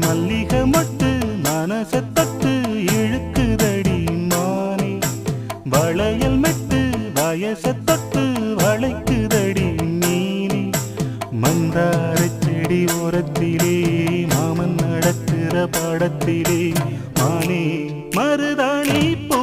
மல்லிகை மட்டு மனச தொட்டு இழுக்குதடி மானே வளையல் மெட்டு வயச தொட்டு வளைக்குதடி மீனே மந்தார செடி ஓரத்திலே மாமன் நடக்கிற படத்திலே மானே மருதாணி பூ